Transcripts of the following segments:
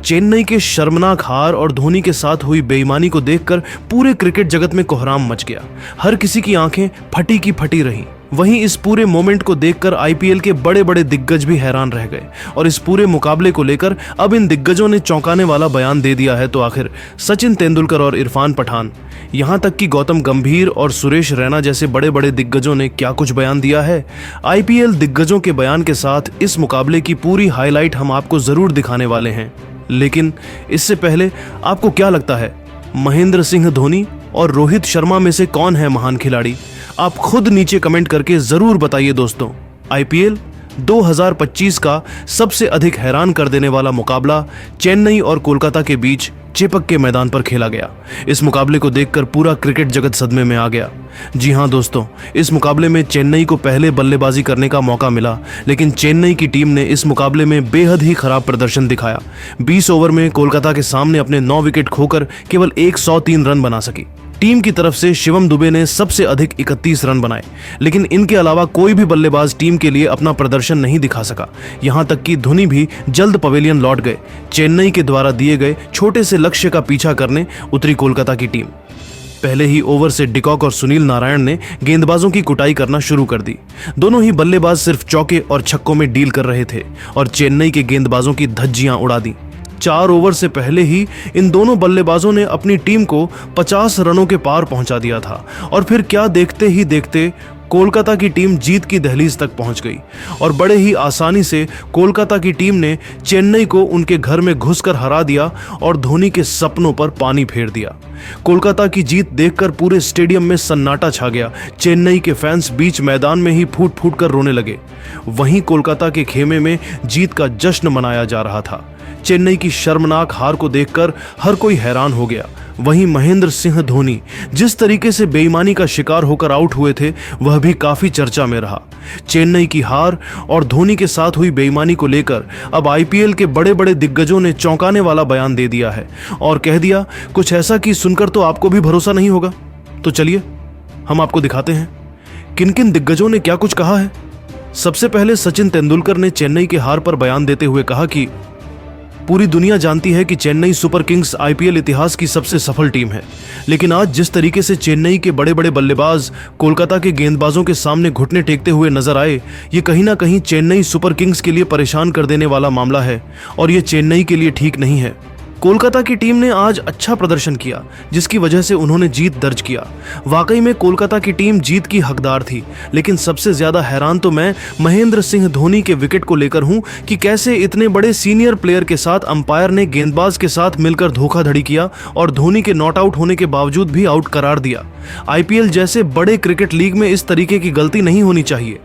चेन्नई के शर्मनाक हार और धोनी के साथ हुई बेईमानी को देखकर पूरे क्रिकेट जगत में कोहराम मच गया। हर किसी की आंखें फटी की फटी रहीं। वहीं इस पूरे मोमेंट को देखकर आईपीएल के बड़े बड़े दिग्गज भी हैरान रह गए और इस पूरे मुकाबले को लेकर अब इन दिग्गजों ने चौंकाने वाला बयान दे दिया है तो आखिर सचिन तेंदुलकर और इरफान पठान, यहां तक कि गौतम गंभीर और सुरेश रैना जैसे बड़े बड़े दिग्गजों ने क्या कुछ बयान दिया है। आईपीएल दिग्गजों के बयान के साथ इस मुकाबले की पूरी हाईलाइट हम आपको जरूर दिखाने वाले हैं। लेकिन इससे पहले आपको क्या लगता है, महेंद्र सिंह धोनी और रोहित शर्मा में से कौन है महान खिलाड़ी? आप खुद नीचे कमेंट करके जरूर बताइए दोस्तों। आईपीएल 2025 का सबसे अधिक हैरान कर देने वाला मुकाबला चेन्नई और कोलकाता के बीच चेपक के मैदान पर खेला गया। इस मुकाबले को देखकर पूरा क्रिकेट जगत सदमे में आ गया। जी हां दोस्तों, इस मुकाबले में चेन्नई को पहले बल्लेबाजी करने का मौका मिला, लेकिन चेन्नई की टीम ने इस मुकाबले में बेहद ही खराब प्रदर्शन दिखाया। 20 ओवर में कोलकाता के सामने अपने 9 विकेट खोकर केवल 103 रन बना सकी। टीम की तरफ से शिवम दुबे ने सबसे अधिक 31 रन बनाए, लेकिन इनके अलावा कोई भी बल्लेबाज टीम के लिए अपना प्रदर्शन नहीं दिखा सका। यहां तक कि धोनी भी जल्द पवेलियन लौट गए। चेन्नई के द्वारा दिए गए छोटे से लक्ष्य का पीछा करने उतरी कोलकाता की टीम। पहले ही ओवर से डिकॉक और सुनील नारायण ने गेंदबाजों की कुटाई करना शुरू कर दी। दोनों ही बल्लेबाज सिर्फ चौके और छक्कों में डील कर रहे थे और चेन्नई के गेंदबाजों की धज्जियां उड़ा दी। 4 ओवर से पहले ही इन दोनों बल्लेबाजों ने अपनी टीम को 50 रनों के पार पहुंचा दिया था और फिर क्या, देखते ही देखते कोलकाता की टीम जीत की दहलीज तक पहुंच गई और बड़े ही आसानी से कोलकाता की टीम ने चेन्नई को उनके घर में घुसकर हरा दिया और धोनी के सपनों पर पानी फेर दिया। कोलकाता की जीत देखकर पूरे स्टेडियम में सन्नाटा छा गया। चेन्नई के फैंस बीच मैदान में ही फूट फूट कर रोने लगे। वहीं कोलकाता के खेमे में जीत का जश्न मनाया जा रहा था। चेन्नई की शर्मनाक हार को देखकर हर कोई हैरान हो गया। वहीं महेंद्र सिंह धोनी जिस तरीके से बेईमानी का शिकार होकर आउट हुए थे वह भी काफी चर्चा में रहा। चेन्नई की हार और धोनी के साथ हुई बेईमानी को लेकर अब आईपीएल के बड़े बड़े दिग्गजों ने चौंकाने वाला बयान दे दिया है और कह दिया कुछ ऐसा कि सुनकर तो आपको भी भरोसा नहीं होगा। तो चलिए हम आपको दिखाते हैं किन किन दिग्गजों ने क्या कुछ कहा है। सबसे पहले सचिन तेंदुलकर ने चेन्नई के हार पर बयान देते हुए कहा कि पूरी दुनिया जानती है कि चेन्नई सुपर किंग्स आईपीएल इतिहास की सबसे सफल टीम है, लेकिन आज जिस तरीके से चेन्नई के बड़े बड़े बल्लेबाज कोलकाता के गेंदबाजों के सामने घुटने टेकते हुए नजर आए, ये कहीं ना कहीं चेन्नई सुपर किंग्स के लिए परेशान कर देने वाला मामला है और ये चेन्नई के लिए ठीक नहीं है। कोलकाता की टीम ने आज अच्छा प्रदर्शन किया जिसकी वजह से उन्होंने जीत दर्ज किया। वाकई में कोलकाता की टीम जीत की हकदार थी, लेकिन सबसे ज्यादा हैरान तो मैं महेंद्र सिंह धोनी के विकेट को लेकर हूं कि कैसे इतने बड़े सीनियर प्लेयर के साथ अंपायर ने गेंदबाज के साथ मिलकर धोखाधड़ी किया और धोनी के नॉट आउट होने के बावजूद भी आउट करार दिया। आईपीएल जैसे बड़े क्रिकेट लीग में इस तरीके की गलती नहीं होनी चाहिए।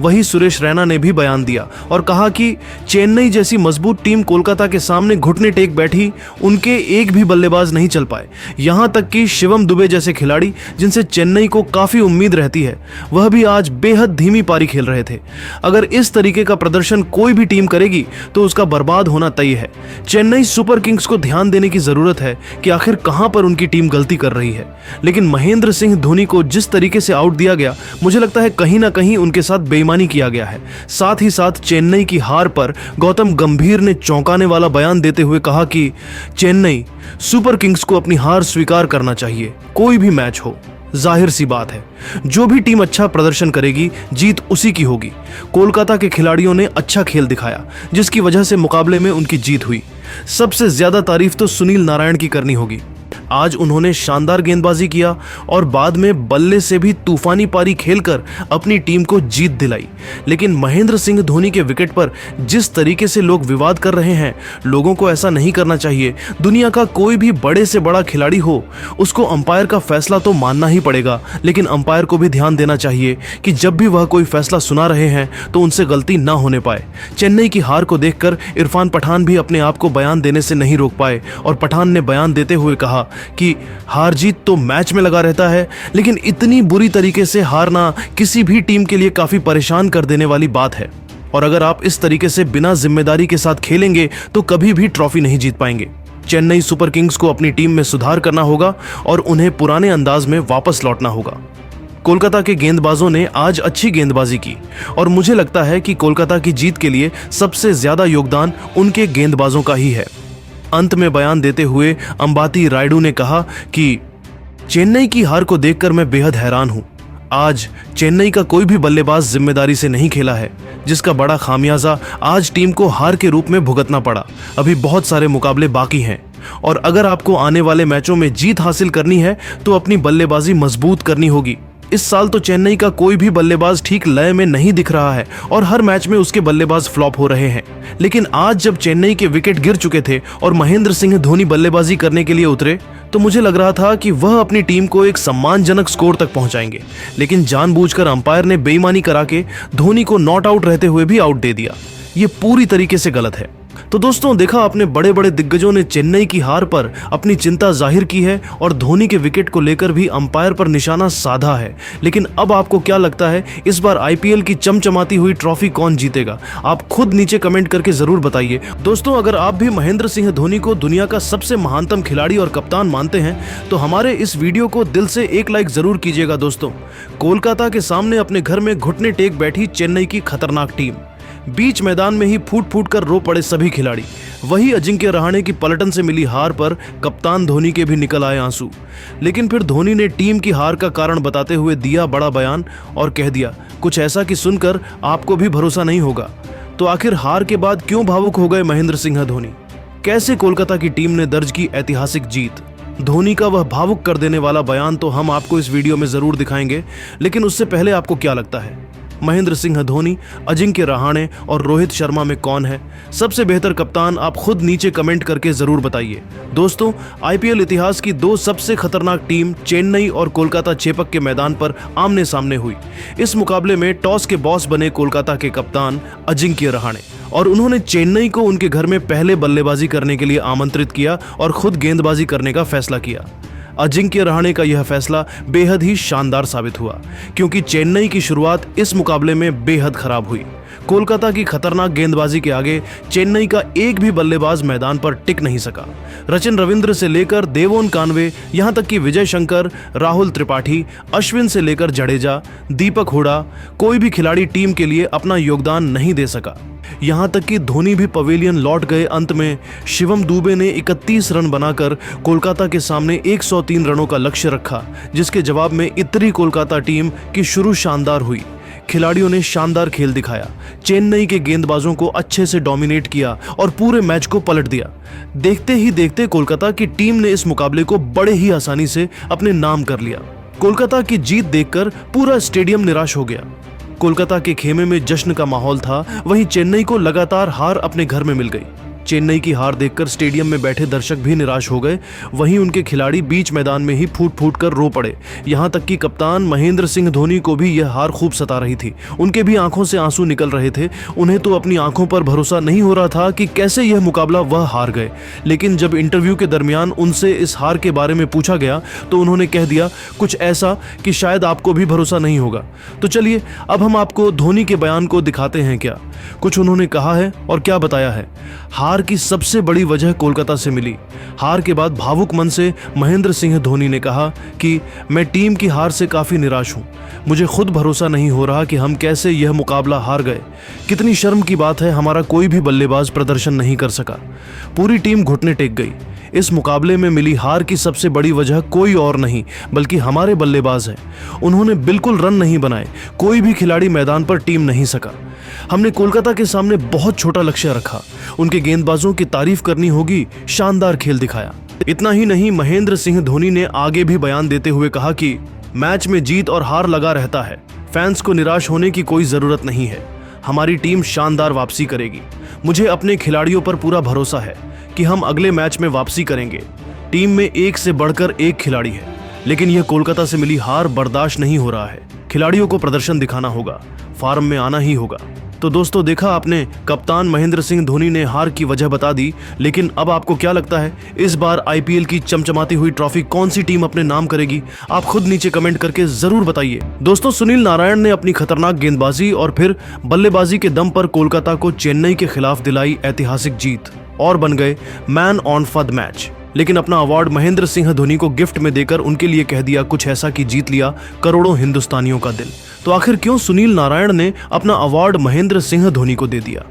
वहीं सुरेश रैना ने भी बयान दिया और कहा कि चेन्नई जैसी मजबूत टीम कोलकाता के सामने घुटने टेक बैठी, उनके एक भी बल्लेबाज नहीं चल पाए। यहां तक कि शिवम दुबे जैसे खिलाड़ी जिनसे चेन्नई को काफी उम्मीद रहती है, वह भी आज बेहद धीमी पारी खेल रहे थे। अगर इस तरीके का प्रदर्शन कोई भी टीम करेगी तो उसका बर्बाद होना तय है। चेन्नई सुपर किंग्स को ध्यान देने की जरूरत है कि आखिर कहां पर उनकी टीम गलती कर रही है। लेकिन महेंद्र सिंह धोनी को जिस तरीके से आउट दिया गया, मुझे लगता है कहीं ना कहीं उनके साथ बेईमानी किया गया है। साथ ही साथ चेन्नई की हार पर गौतम गंभीर ने चौंकाने वाला बयान देते हुए कहा कि चेन्नई सुपर किंग्स को अपनी हार स्वीकार करना चाहिए, कोई भी मैच हो। जाहिर सी बात है, जो भी टीम अच्छा प्रदर्शन करेगी जीत उसी की होगी। कोलकाता के खिलाड़ियों ने अच्छा खेल दिखाया जिसकी वजह से मुकाबले में उनकी जीत हुई। सबसे ज्यादा तारीफ तो सुनील नारायण की करनी होगी। आज उन्होंने शानदार गेंदबाजी किया और बाद में बल्ले से भी तूफानी पारी खेलकर अपनी टीम को जीत दिलाई। लेकिन महेंद्र सिंह धोनी के विकेट पर जिस तरीके से लोग विवाद कर रहे हैं, लोगों को ऐसा नहीं करना चाहिए। दुनिया का कोई भी बड़े से बड़ा खिलाड़ी हो, उसको अंपायर का फैसला तो मानना ही पड़ेगा, लेकिन अंपायर को भी ध्यान देना चाहिए कि जब भी वह कोई फैसला सुना रहे हैं तो उनसे गलती ना होने पाए। चेन्नई की हार को देखकर इरफान पठान भी अपने आप को बयान देने से नहीं रोक पाए और पठान ने बयान देते हुए कहा कि हार जीत तो मैच में लगा रहता है, लेकिन इतनी बुरी तरीके से हारना किसी भी टीम के लिए काफी परेशान कर देने वाली बात है और अगर आप इस तरीके से बिना जिम्मेदारी के साथ खेलेंगे तो कभी भी ट्रॉफी नहीं जीत पाएंगे। चेन्नई सुपर किंग्स को अपनी टीम में सुधार करना होगा और उन्हें पुराने अंदाज में वापस लौटना होगा। कोलकाता के गेंदबाजों ने आज अच्छी गेंदबाजी की और मुझे लगता है कि कोलकाता की जीत के लिए सबसे ज्यादा योगदान उनके गेंदबाजों का ही है। अंत में बयान देते हुए अंबाती रायडू ने कहा कि चेन्नई की हार को देखकर मैं बेहद हैरान हूं। आज चेन्नई का कोई भी बल्लेबाज जिम्मेदारी से नहीं खेला है, जिसका बड़ा खामियाजा आज टीम को हार के रूप में भुगतना पड़ा। अभी बहुत सारे मुकाबले बाकी हैं और अगर आपको आने वाले मैचों में जीत हासिल करनी है तो अपनी बल्लेबाजी मजबूत करनी होगी। इस साल तो चेन्नई का कोई भी बल्लेबाज ठीक लय में नहीं दिख रहा है और हर मैच में उसके बल्लेबाज फ्लॉप हो रहे हैं। लेकिन आज जब चेन्नई के विकेट गिर चुके थे और महेंद्र सिंह धोनी बल्लेबाजी करने के लिए उतरे तो मुझे लग रहा था कि वह अपनी टीम को एक सम्मानजनक स्कोर तक पहुंचाएंगे, लेकिन जानबूझकर अंपायर ने बेईमानी करा के धोनी को नॉट आउट रहते हुए भी आउट दे दिया। ये पूरी तरीके से गलत है। तो दोस्तों, देखा आपने, बड़े बड़े दिग्गजों ने चेन्नई की हार पर अपनी चिंता जाहिर की है और धोनी के विकेट को लेकर भी अंपायर पर निशाना साधा है। लेकिन अब आपको क्या लगता है, इस बार आईपीएल की चमचमाती हुई ट्रॉफी कौन जीतेगा? आप खुद नीचे कमेंट करके जरूर बताइए। दोस्तों, अगर आप भी महेंद्र सिंह धोनी को दुनिया का सबसे महानतम खिलाड़ी और कप्तान मानते हैं तो हमारे इस वीडियो को दिल से एक लाइक जरूर कीजिएगा। दोस्तों, कोलकाता के सामने अपने घर में घुटने टेक बैठी चेन्नई की खतरनाक टीम, बीच मैदान में ही फूट फूट कर रो पड़े सभी खिलाड़ी। वही अजिंक्य रहाणे की पलटन से मिली हार पर कप्तान धोनी के भी निकल आए आंसू। लेकिन फिर धोनी ने टीम की हार का कारण बताते हुए दिया बड़ा बयान और कह दिया कुछ ऐसा कि सुनकर आपको भी भरोसा नहीं होगा। तो आखिर हार के बाद क्यों भावुक हो गए महेंद्र सिंह धोनी? कैसे कोलकाता की टीम ने दर्ज की ऐतिहासिक जीत? धोनी का वह भावुक कर देने वाला बयान तो हम आपको इस वीडियो में जरूर दिखाएंगे, लेकिन उससे पहले आपको क्या लगता है, महेंद्र सिंह धोनी, अजिंक्य रहाणे और रोहित शर्मा में कौन है सबसे बेहतर कप्तान? आप खुद नीचे कमेंट करके जरूर बताइए। दोस्तों, आईपीएल इतिहास की दो सबसे खतरनाक टीम चेन्नई और कोलकाता चेपक के मैदान पर आमने सामने हुई। इस मुकाबले में टॉस के बॉस बने कोलकाता के कप्तान अजिंक्य रहाणे और उन्होंने चेन्नई को उनके घर में पहले बल्लेबाजी करने के लिए आमंत्रित किया और खुद गेंदबाजी करने का फैसला किया। अजिंक्य रहाणे का यह फैसला बेहद ही शानदार साबित हुआ क्योंकि चेन्नई की शुरुआत इस मुकाबले में बेहद खराब हुई। कोलकाता की खतरनाक गेंदबाजी के आगे चेन्नई का एक भी बल्लेबाज मैदान पर टिक नहीं सका। रचिन रविंद्र से लेकर देवोन कानवे, यहां तक कि विजय शंकर, राहुल त्रिपाठी, अश्विन से लेकर जडेजा, दीपक हुडा, कोई भी खिलाड़ी टीम के लिए अपना योगदान नहीं दे सका। यहां तक कि धोनी भी पवेलियन लौट गए। अंत में शिवम दुबे ने 31 रन बनाकर कोलकाता के सामने 103 रनों का लक्ष्य रखा, जिसके जवाब में इतनी कोलकाता टीम की शुरू शानदार हुई। खिलाड़ियों ने शानदार खेल दिखाया, चेन्नई के गेंदबाजों को अच्छे से डोमिनेट किया और पूरे मैच को पलट दिया। देखते ही देखते कोलकाता की टीम ने इस मुकाबले को बड़े ही आसानी से अपने नाम कर लिया। कोलकाता की जीत देखकर पूरा स्टेडियम निराश हो गया। कोलकाता के खेमे में जश्न का माहौल था, वहीं चेन्नई को लगातार हार अपने घर में मिल गई। चेन्नई की हार देखकर स्टेडियम में बैठे दर्शक भी निराश हो गए। वहीं उनके खिलाड़ी बीच मैदान में ही फूट फूट कर रो पड़े। यहां तक कि कप्तान महेंद्र सिंह धोनी को भी यह हार खूब सता रही थी। उनके भी आंखों से आंसू निकल रहे थे। उन्हें तो अपनी आंखों पर भरोसा नहीं हो रहा था कि कैसे यह मुकाबला वह हार गए। लेकिन जब इंटरव्यू के दरमियान उनसे इस हार के बारे में पूछा गया तो उन्होंने कह दिया कुछ ऐसा कि शायद आपको भी भरोसा नहीं होगा। तो चलिए अब हम आपको धोनी के बयान को दिखाते हैं क्या कुछ उन्होंने कहा है और क्या बताया है। हार की सबसे बड़ी वजह कोलकाता से मिली। हार के बाद भावुक मन से महेंद्र सिंह धोनी ने कहा कि मैं टीम की हार से काफी निराश हूं। मुझे खुद भरोसा नहीं हो रहा कि हम कैसे यह मुकाबला हार गए। कितनी शर्म की बात है, हमारा कोई भी बल्लेबाज प्रदर्शन नहीं कर सका। पूरी टीम घुटने टेक गई। इस मुकाबले में मिली हार की सबसे बड़ी वजह कोई और नहीं बल्कि हमारे बल्लेबाज हैं। उन्होंने बिल्कुल रन नहीं बनाए। कोई भी खिलाड़ी मैदान पर टीम नहीं सका। हमने कोलकाता के सामने बहुत छोटा लक्ष्य रखा। उनके गेंदबाजों की तारीफ करनी होगी, शानदार खेल दिखाया। इतना ही नहीं, महेंद्र सिंह धोनी ने आगे भी बयान देते हुए कहा कि मैच में जीत और हार लगा रहता है, फैंस को निराश होने की कोई जरूरत नहीं है। हमारी टीम शानदार वापसी करेगी। मुझे अपने खिलाड़ियों पर पूरा भरोसा है कि हम अगले मैच में वापसी करेंगे। टीम में एक से बढ़कर एक खिलाड़ी है, लेकिन यह कोलकाता से मिली हार बर्दाश्त नहीं हो रहा है। खिलाड़ियों को प्रदर्शन दिखाना होगा, फॉर्म में आना ही होगा। तो दोस्तों, देखा आपने, कप्तान महेंद्र सिंह धोनी ने हार की वजह बता दी। लेकिन अब आपको क्या लगता है, इस बार आईपीएल की चमचमाती हुई ट्रॉफी कौन सी टीम अपने नाम करेगी? आप खुद नीचे कमेंट करके जरूर बताइए। दोस्तों, सुनील नारायण ने अपनी खतरनाक गेंदबाजी और फिर बल्लेबाजी के दम पर कोलकाता को चेन्नई के खिलाफ दिलाई ऐतिहासिक जीत और बन गए मैन ऑन द मैच। लेकिन अपना अवार्ड महेंद्र सिंह धोनी को गिफ्ट में देकर उनके लिए कह दिया कुछ ऐसा कि जीत लिया करोड़ों हिंदुस्तानियों का दिल। तो आखिर क्यों सुनील नारायण ने अपना अवार्ड महेंद्र सिंह धोनी को दे दिया?